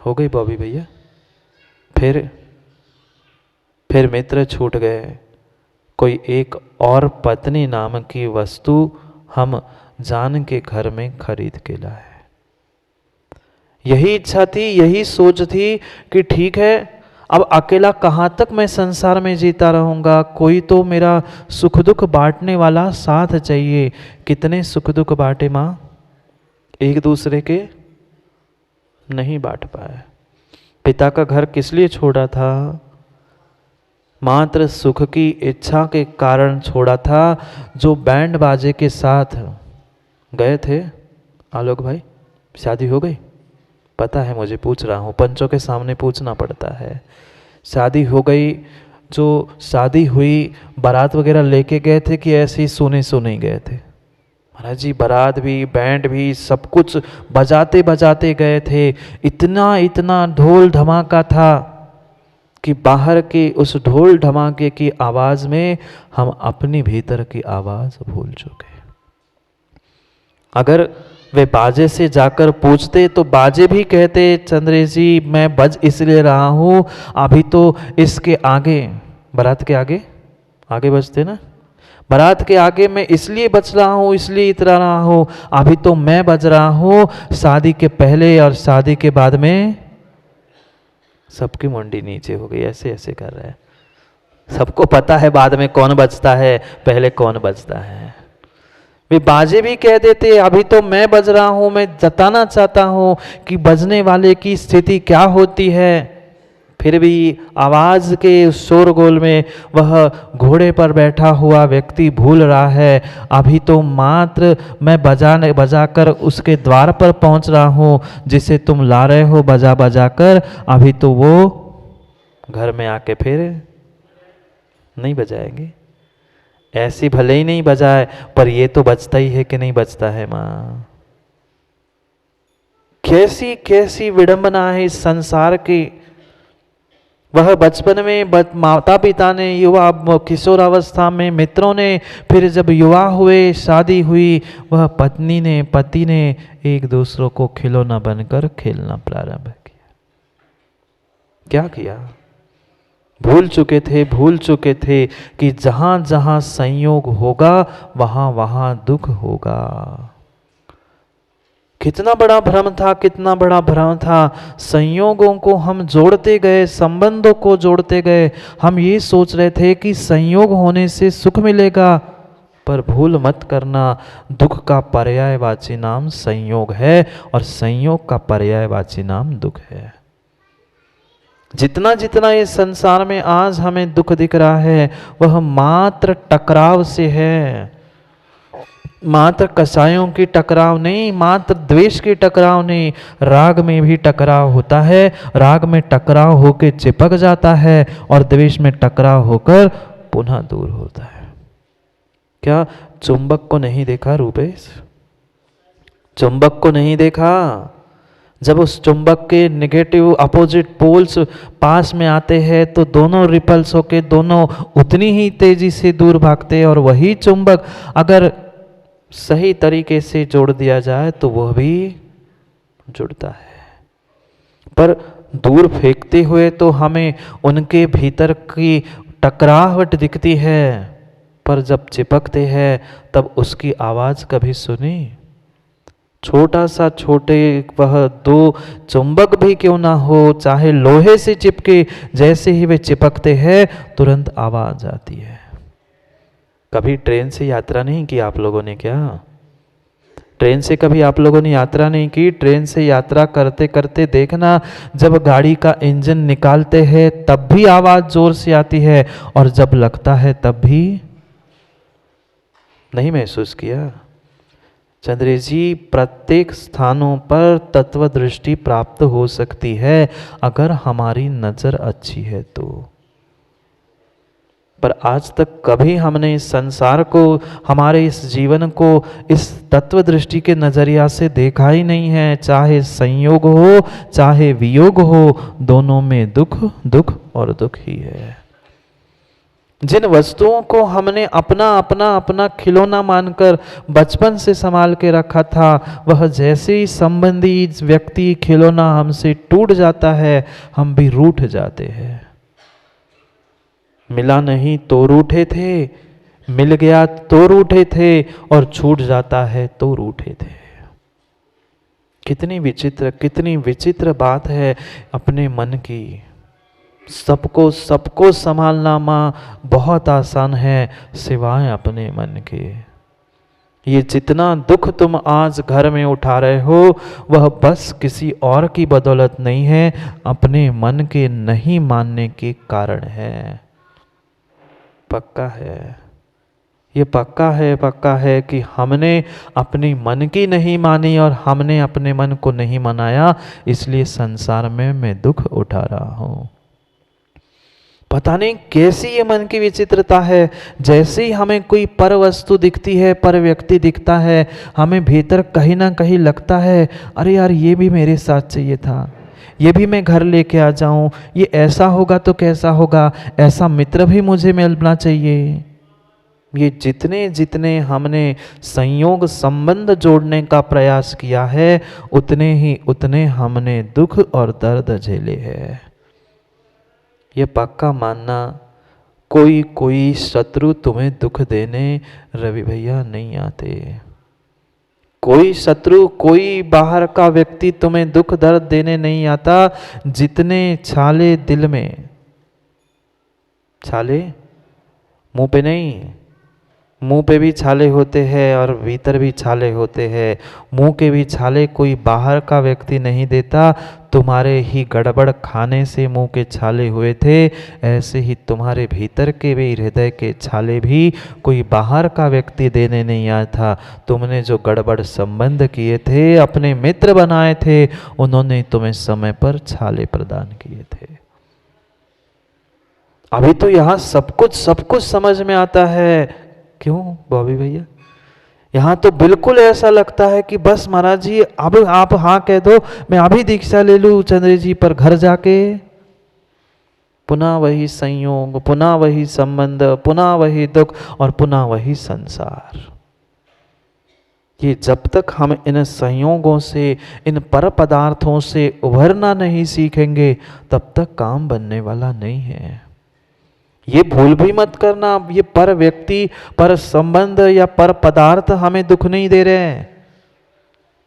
हो गई बॉबी भैया। फिर मित्र छूट गए। कोई एक और पत्नी नाम की वस्तु हम जान के घर में खरीद के लाए। यही इच्छा थी, यही सोच थी कि ठीक है, अब अकेला कहाँ तक मैं संसार में जीता रहूँगा, कोई तो मेरा सुख दुख बांटने वाला साथ चाहिए। कितने सुख दुख बांटे माँ, एक दूसरे के नहीं बांट पाए। पिता का घर किस लिए छोड़ा था? मात्र सुख की इच्छा के कारण छोड़ा था। जो बैंड बाजे के साथ गए थे, आलोक भाई शादी हो गई? पता है मुझे, पूछ रहा हूँ, पंचों के सामने पूछना पड़ता है। शादी हो गई? जो शादी हुई, बारात वगैरह लेके गए थे कि ऐसे ही सुने सुने गए थे? महाराज जी बारात भी, बैंड भी, सब कुछ बजाते बजाते गए थे। इतना इतना ढोल धमाका था कि बाहर के उस ढोल धमाके की आवाज में हम अपनी भीतर की आवाज भूल चुके। अगर वे बाजे से जाकर पूछते तो बाजे भी कहते, चंद्रेश जी मैं बज इसलिए रहा हूं, अभी तो इसके आगे, बारात के आगे आगे बजते ना, बारात के आगे मैं इसलिए बज रहा हूं, इसलिए इतरा रहा हूं, अभी तो मैं बज रहा हूं। शादी के पहले और शादी के बाद में सबकी मुंडी नीचे हो गई, ऐसे ऐसे कर रहे हैं। सबको पता है बाद में कौन बजता है, पहले कौन बजता है। वे बाजे भी कह देते, अभी तो मैं बज रहा हूं, मैं जताना चाहता हूं कि बजने वाले की स्थिति क्या होती है। फिर भी आवाज के शोरगोल में वह घोड़े पर बैठा हुआ व्यक्ति भूल रहा है, अभी तो मात्र मैं बजाकर उसके द्वार पर पहुंच रहा हूं, जिसे तुम ला रहे हो बजा बजा कर, अभी तो वो घर में आके फिर नहीं बजाएंगे। ऐसी भले ही नहीं बजाए, पर ये तो बजता ही है कि नहीं बजता है माँ। कैसी कैसी विडंबना है इस संसार की। वह बचपन में माता पिता ने, युवा किशोरावस्था में मित्रों ने, फिर जब युवा हुए, शादी हुई, वह पत्नी ने, पति ने एक दूसरों को खिलौना बनकर खेलना प्रारंभ किया। क्या किया? भूल चुके थे कि जहां जहां संयोग होगा वहां वहां दुख होगा। कितना बड़ा भ्रम था, कितना बड़ा भ्रम था। संयोगों को हम जोड़ते गए, संबंधों को जोड़ते गए। हम ये सोच रहे थे कि संयोग होने से सुख मिलेगा, पर भूल मत करना, दुख का पर्यायवाची नाम संयोग है और संयोग का पर्यायवाची नाम दुख है। जितना जितना ये संसार में आज हमें दुख दिख रहा है, वह मात्र टकराव से है। मात्र कसायों की टकराव नहीं, मात्र द्वेष की टकराव नहीं, राग में भी टकराव होता है। राग में टकराव होकर चिपक जाता है और द्वेष में टकराव होकर पुनः दूर होता है। क्या चुंबक को नहीं देखा रूपेश? चुंबक को नहीं देखा? जब उस चुंबक के नेगेटिव अपोजिट पोल्स पास में आते हैं तो दोनों रिपल्स होके दोनों उतनी ही तेजी से दूर भागते हैं, और वही चुंबक अगर सही तरीके से जोड़ दिया जाए तो वह भी जुड़ता है। पर दूर फेंकते हुए तो हमें उनके भीतर की टकराहट दिखती है, पर जब चिपकते हैं तब उसकी आवाज कभी सुनी? छोटा सा छोटे वह दो चुंबक भी क्यों ना हो, चाहे लोहे से चिपके, जैसे ही वे चिपकते हैं तुरंत आवाज आती है। कभी ट्रेन से यात्रा नहीं की आप लोगों ने? क्या ट्रेन से कभी आप लोगों ने यात्रा नहीं की? ट्रेन से यात्रा करते करते देखना, जब गाड़ी का इंजन निकालते हैं तब भी आवाज जोर से आती है, और जब लगता है तब भी नहीं महसूस किया? चंद्रेश जी, प्रत्येक स्थानों पर तत्व दृष्टि प्राप्त हो सकती है अगर हमारी नजर अच्छी है तो। पर आज तक कभी हमने इस संसार को, हमारे इस जीवन को इस तत्व दृष्टि के नजरिया से देखा ही नहीं है। चाहे संयोग हो चाहे वियोग हो, दोनों में दुख दुख और दुख ही है। जिन वस्तुओं को हमने अपना अपना अपना खिलौना मानकर बचपन से संभाल के रखा था, वह जैसे ही संबंधी व्यक्ति खिलौना हमसे टूट जाता है, हम भी रूठ जाते हैं। मिला नहीं तो रूठे थे, मिल गया तो रूठे थे, और छूट जाता है तो रूठे थे। कितनी विचित्र बात है अपने मन की। सबको संभालना माँ बहुत आसान है, सिवाय अपने मन के। ये जितना दुख तुम आज घर में उठा रहे हो, वह बस किसी और की बदौलत नहीं है, अपने मन के नहीं मानने के कारण है। पक्का है, ये पक्का है कि हमने अपनी मन की नहीं मानी और हमने अपने मन को नहीं मनाया, इसलिए संसार में मैं दुख उठा रहा हूं। पता नहीं कैसी ये मन की विचित्रता है। जैसे ही हमें कोई पर वस्तु दिखती है, पर व्यक्ति दिखता है, हमें भीतर कहीं ना कहीं लगता है, अरे यार ये भी मेरे साथ चाहिए था, ये भी मैं घर लेके आ जाऊं, ये ऐसा होगा तो कैसा होगा, ऐसा मित्र भी मुझे मिलना चाहिए। ये जितने जितने हमने संयोग संबंध जोड़ने का प्रयास किया है, उतने हमने दुख और दर्द झेले हैं। ये पक्का मानना, कोई शत्रु तुम्हें दुख देने रवि भैया नहीं आते। कोई शत्रु, कोई बाहर का व्यक्ति तुम्हें दुख दर्द देने नहीं आता। जितने छाले दिल में, छाले मुंह पे नहीं, मुंह पे भी छाले होते हैं और भीतर भी छाले होते हैं। मुंह के भी छाले कोई बाहर का व्यक्ति नहीं देता। तुम्हारे ही गड़बड़ खाने से मुंह के छाले हुए थे, ऐसे ही तुम्हारे भीतर के भी हृदय के छाले भी कोई बाहर का व्यक्ति देने नहीं आया था। तुमने जो गड़बड़ संबंध किए थे, अपने मित्र बनाए थे, उन्होंने तुम्हें समय पर छाले प्रदान किए थे। अभी तो यहाँ सब कुछ समझ में आता है। क्यों बॉबी भैया? यहाँ तो बिल्कुल ऐसा लगता है कि बस महाराज जी अब आप हाँ कह दो, मैं अभी दीक्षा ले लूं चंद्र जी, पर घर जाके पुनः वही संयोग, पुनः वही संबंध, पुनः वही दुख और पुनः वही संसार। ये जब तक हम इन संयोगों से, इन पर पदार्थों से उभरना नहीं सीखेंगे, तब तक काम बनने वाला नहीं है। ये भूल भी मत करना, ये पर व्यक्ति, पर संबंध या पर पदार्थ हमें दुख नहीं दे रहे हैं,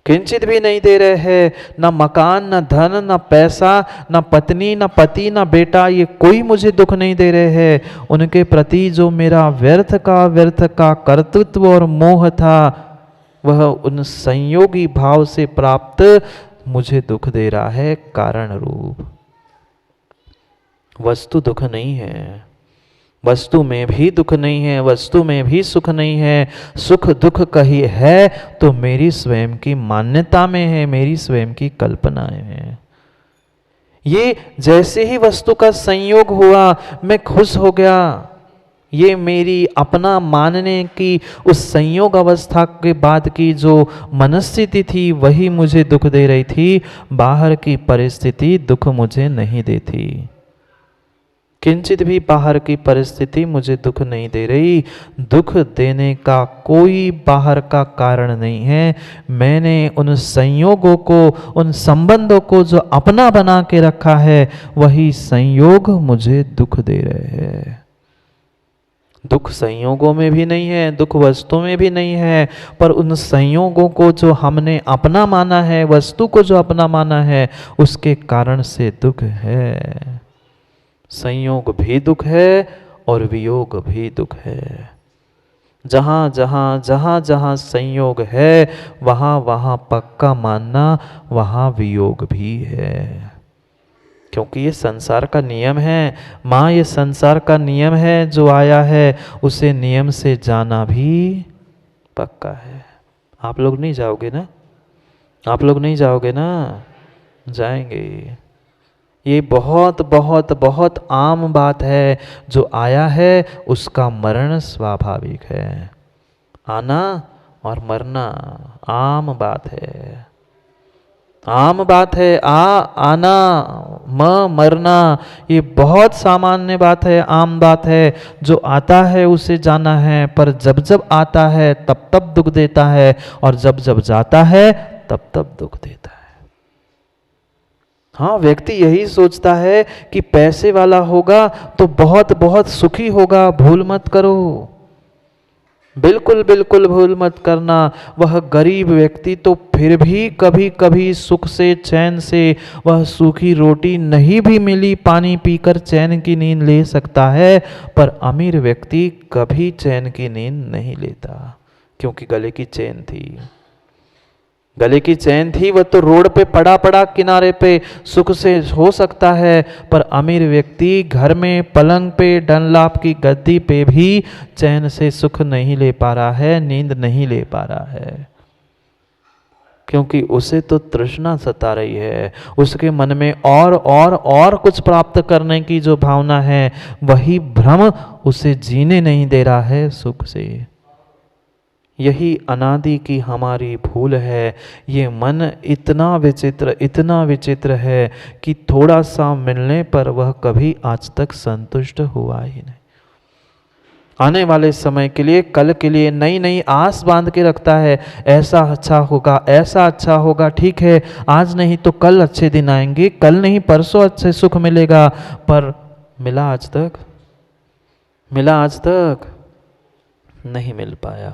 किंचित भी नहीं दे रहे हैं। ना मकान, ना धन, ना पैसा, ना पत्नी, ना पति, ना बेटा, ये कोई मुझे दुख नहीं दे रहे हैं। उनके प्रति जो मेरा व्यर्थ का कर्तृत्व और मोह था, वह उन संयोगी भाव से प्राप्त मुझे दुख दे रहा है, कारण रूप। वस्तु दुख नहीं है, वस्तु में भी दुख नहीं है, वस्तु में भी सुख नहीं है। सुख दुख कहीं है तो मेरी स्वयं की मान्यता में है, मेरी स्वयं की कल्पनाएं हैं। ये जैसे ही वस्तु का संयोग हुआ, मैं खुश हो गया। ये मेरी अपना मानने की उस संयोग अवस्था के बाद की जो मनस्थिति थी, वही मुझे दुख दे रही थी। बाहर की परिस्थिति दुख मुझे नहीं देती, किंचित भी बाहर की परिस्थिति मुझे दुख नहीं दे रही। दुख देने का कोई बाहर का कारण नहीं है। मैंने उन संयोगों को, उन संबंधों को जो अपना बना के रखा है, वही संयोग मुझे दुख दे रहे हैं। दुख संयोगों में भी नहीं है, दुख वस्तु में भी नहीं है, पर उन संयोगों को जो हमने अपना माना है, वस्तु को जो अपना माना है, उसके कारण से दुख है। संयोग भी दुख है और वियोग भी दुख है। जहाँ जहाँ संयोग है, वहाँ वहाँ पक्का मानना, वहाँ वियोग भी है। क्योंकि ये संसार का नियम है माँ, ये संसार का नियम है। जो आया है उसे नियम से जाना भी पक्का है। आप लोग नहीं जाओगे ना? आप लोग नहीं जाओगे ना? जाएंगे। ये बहुत बहुत बहुत आम बात है। जो आया है उसका मरण स्वाभाविक है। आना और मरना आम बात है। आम बात है। आना, मरना, ये बहुत सामान्य बात है, आम बात है। जो आता है उसे जाना है, पर जब जब आता है तब तब दुख देता है, और जब जब जाता है तब तब दुख देता है। हाँ, व्यक्ति यही सोचता है कि पैसे वाला होगा तो बहुत बहुत सुखी होगा, भूल मत करो, बिल्कुल बिल्कुल भूल मत करना। वह गरीब व्यक्ति तो फिर भी कभी कभी सुख से, चैन से, वह सूखी रोटी नहीं भी मिली पानी पीकर चैन की नींद ले सकता है, पर अमीर व्यक्ति कभी चैन की नींद नहीं लेता, क्योंकि गले की चैन थी, गले की चैन थी। वह तो रोड पे पड़ा पड़ा किनारे पे सुख से हो सकता है, पर अमीर व्यक्ति घर में पलंग पे, डनलाप की गद्दी पे भी चैन से सुख नहीं ले पा रहा है, नींद नहीं ले पा रहा है, क्योंकि उसे तो तृष्णा सता रही है। उसके मन में और कुछ प्राप्त करने की जो भावना है, वही भ्रम उसे जीने नहीं दे रहा है सुख से। यही अनादि की हमारी भूल है। ये मन इतना विचित्र है कि थोड़ा सा मिलने पर वह कभी आज तक संतुष्ट हुआ ही नहीं। आने वाले समय के लिए, कल के लिए नई नई आस बांध के रखता है, ऐसा अच्छा होगा, ऐसा अच्छा होगा, ठीक है आज नहीं तो कल अच्छे दिन आएंगे, कल नहीं परसों अच्छे सुख मिलेगा, पर मिला आज तक? मिला आज तक? नहीं मिल पाया।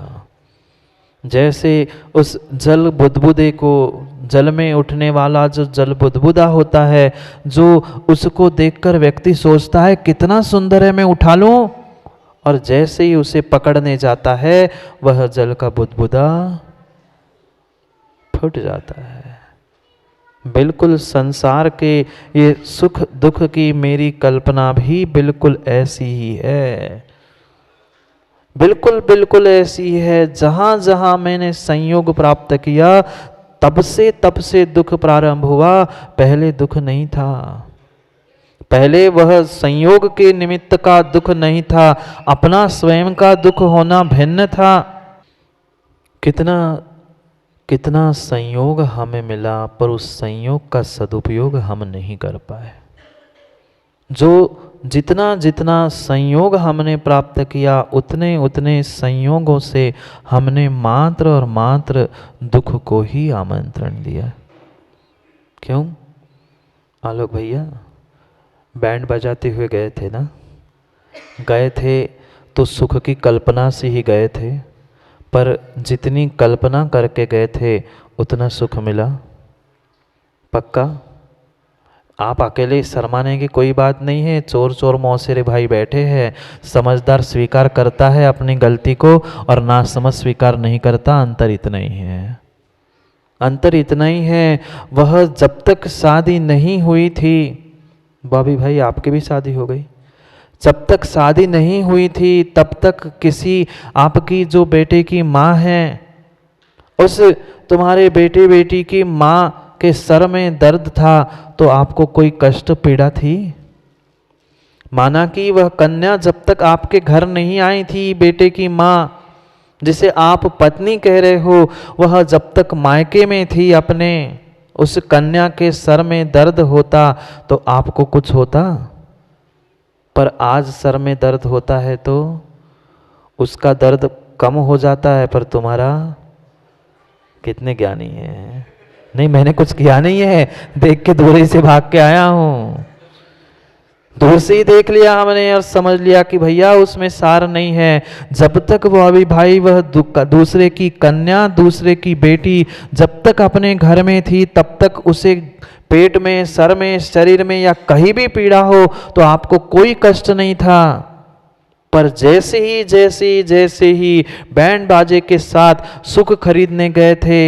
जैसे उस जल बुदबुदे को, जल में उठने वाला जो जल बुदबुदा होता है, जो उसको देखकर व्यक्ति सोचता है कितना सुंदर है, मैं उठा लूं, और जैसे ही उसे पकड़ने जाता है वह जल का बुदबुदा फूट जाता है। बिल्कुल संसार के ये सुख दुख की मेरी कल्पना भी बिल्कुल ऐसी ही है, बिल्कुल बिल्कुल ऐसी है। जहां जहां मैंने संयोग प्राप्त किया तब से दुख प्रारंभ हुआ। पहले दुख नहीं था, पहले वह संयोग के निमित्त का दुख नहीं था, अपना स्वयं का दुख होना भिन्न था। कितना कितना संयोग हमें मिला, पर उस संयोग का सदुपयोग हम नहीं कर पाए। जो जितना जितना संयोग हमने प्राप्त किया, उतने उतने संयोगों से हमने मात्र और मात्र दुख को ही आमंत्रण दिया। क्यों? आलोक भैया बैंड बजाते हुए गए थे ना, गए थे तो सुख की कल्पना से ही गए थे, पर जितनी कल्पना करके गए थे उतना सुख मिला? पक्का? आप अकेले शर्माने की कोई बात नहीं है। चोर चोर मौसेरे भाई बैठे हैं, समझदार स्वीकार करता है अपनी गलती को, और नासमझ स्वीकार नहीं करता। अंतर इतना ही है, अंतर इतना ही है। वह जब तक शादी नहीं हुई थी, बॉबी भाई आपकी भी शादी हो गई, जब तक शादी नहीं हुई थी तब तक किसी आपकी जो बेटे की माँ है, उस तुम्हारे बेटे बेटी की माँ के सर में दर्द था तो आपको कोई कष्ट पीड़ा थी? माना कि वह कन्या जब तक आपके घर नहीं आई थी, बेटे की माँ जिसे आप पत्नी कह रहे हो, वह जब तक मायके में थी अपने, उस कन्या के सर में दर्द होता तो आपको कुछ होता? पर आज सर में दर्द होता है तो उसका दर्द कम हो जाता है, पर तुम्हारा। कितने ज्ञानी है। नहीं मैंने कुछ किया नहीं है, देख के दूर से भाग के आया हूं, दूर से ही देख लिया हमने और समझ लिया कि भैया उसमें सार नहीं है। जब तक वो अभी भाई वह दूसरे की कन्या, दूसरे की बेटी जब तक अपने घर में थी, तब तक उसे पेट में, सर में, शरीर में या कहीं भी पीड़ा हो तो आपको कोई कष्ट नहीं था। पर जैसे ही बैंड बाजे के साथ सुख खरीदने गए थे,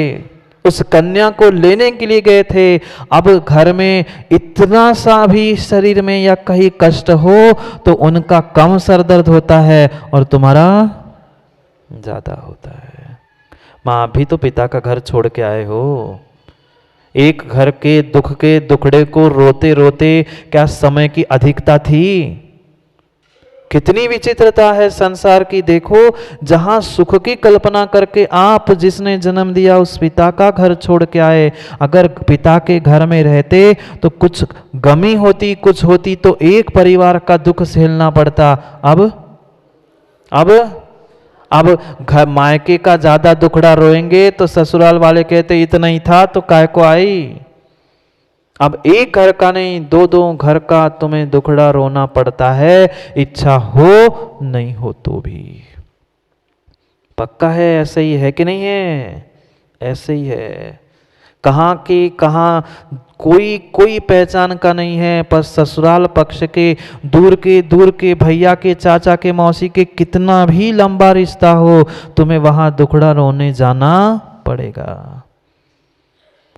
उस कन्या को लेने के लिए गए थे, अब घर में इतना सा भी शरीर में या कहीं कष्ट हो तो उनका कम सर दर्द होता है और तुम्हारा ज्यादा होता है। माँ भी तो पिता का घर छोड़ के आए हो, एक घर के दुख के दुखड़े को रोते रोते क्या समय की अधिकता थी? कितनी विचित्रता है संसार की। देखो, जहां सुख की कल्पना करके आप जिसने जन्म दिया उस पिता का घर छोड़ के आए, अगर पिता के घर में रहते तो कुछ गमी होती, कुछ होती तो एक परिवार का दुख झेलना पड़ता। अब घर मायके का ज्यादा दुखड़ा रोएंगे तो ससुराल वाले कहते इतना ही था तो काय को आई। अब एक घर का नहीं, दो दो घर का तुम्हें दुखड़ा रोना पड़ता है, इच्छा हो नहीं हो तो भी। पक्का है ऐसे ही है कि नहीं है? ऐसे ही है। कहाँ की कहाँ कोई पहचान का नहीं है, पर ससुराल पक्ष के दूर के भैया के, चाचा के, मौसी के कितना भी लंबा रिश्ता हो, तुम्हें वहां दुखड़ा रोने जाना पड़ेगा।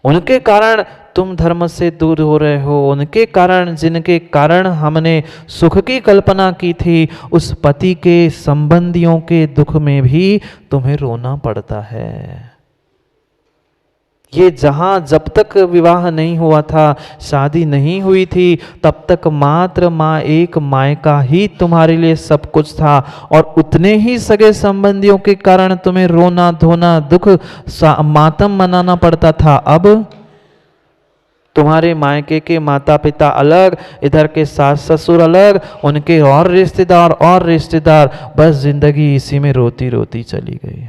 उनके कारण तुम धर्म से दूर हो रहे हो, उनके कारण, जिनके कारण हमने सुख की कल्पना की थी, उस पति के संबंधियों के दुख में भी तुम्हें रोना पड़ता है। ये जहां जब तक विवाह नहीं हुआ था, शादी नहीं हुई थी, तब तक मात्र माँ एक मायका ही तुम्हारे लिए सब कुछ था, और उतने ही सगे संबंधियों के कारण तुम्हें रोना धोना दुख मातम मनाना पड़ता था। अब तुम्हारे मायके के माता पिता अलग, इधर के सास ससुर अलग, उनके और रिश्तेदार, बस जिंदगी इसी में रोती रोती चली गई।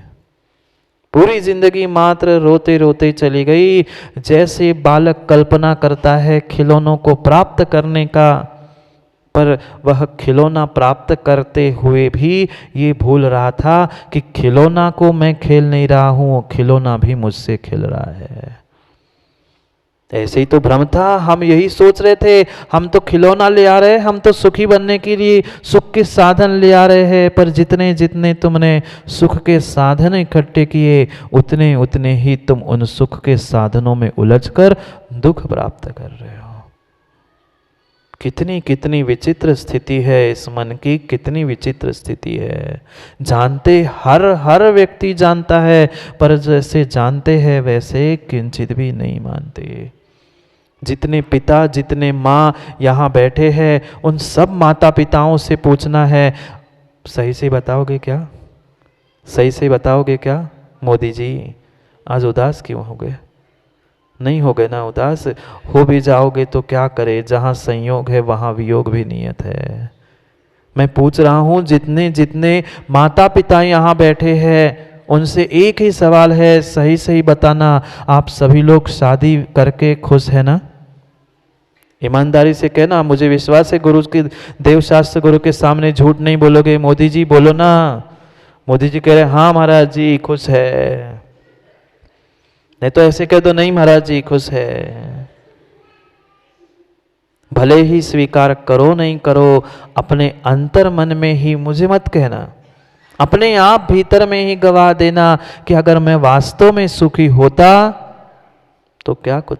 पूरी जिंदगी मात्र रोते रोते चली गई। जैसे बालक कल्पना करता है खिलौनों को प्राप्त करने का, पर वह खिलौना प्राप्त करते हुए भी ये भूल रहा था कि खिलौना को मैं खेल नहीं रहा हूं, खिलौना भी मुझसे खेल रहा है। ऐसे ही तो भ्रम था। हम यही सोच रहे थे, हम तो खिलौना ले आ रहे हैं, हम तो सुखी बनने के लिए सुख के साधन ले आ रहे हैं, पर जितने जितने तुमने सुख के साधन इकट्ठे किए, उतने उतने ही तुम उन सुख के साधनों में उलझकर दुख प्राप्त कर रहे हो। कितनी कितनी विचित्र स्थिति है इस मन की, कितनी विचित्र स्थिति है। जानते हर व्यक्ति जानता है, पर जैसे जानते हैं वैसे किंचित भी नहीं मानते। जितने पिता, जितने माँ यहाँ बैठे हैं, उन सब माता पिताओं से पूछना है, सही से बताओगे क्या? सही से बताओगे क्या? मोदी जी आज उदास क्यों हो गए? नहीं हो गए ना उदास? हो भी जाओगे तो क्या करे, जहाँ संयोग है वहाँ वियोग भी नियत है। मैं पूछ रहा हूँ, जितने जितने माता पिता यहाँ बैठे हैं, उनसे एक ही सवाल है, सही सही बताना, आप सभी लोग शादी करके खुश है ना? ईमानदारी से कहना, मुझे विश्वास है गुरु के, देवशास्त्र गुरु के सामने झूठ नहीं बोलोगे। मोदी जी बोलो ना। मोदी जी कह रहे हाँ महाराज जी खुश है। नहीं तो ऐसे कह दो नहीं महाराज जी खुश है। भले ही स्वीकार करो नहीं करो, अपने अंतर मन में ही, मुझे मत कहना, अपने आप भीतर में ही गवाह देना कि अगर मैं वास्तव में सुखी होता तो क्या कुछ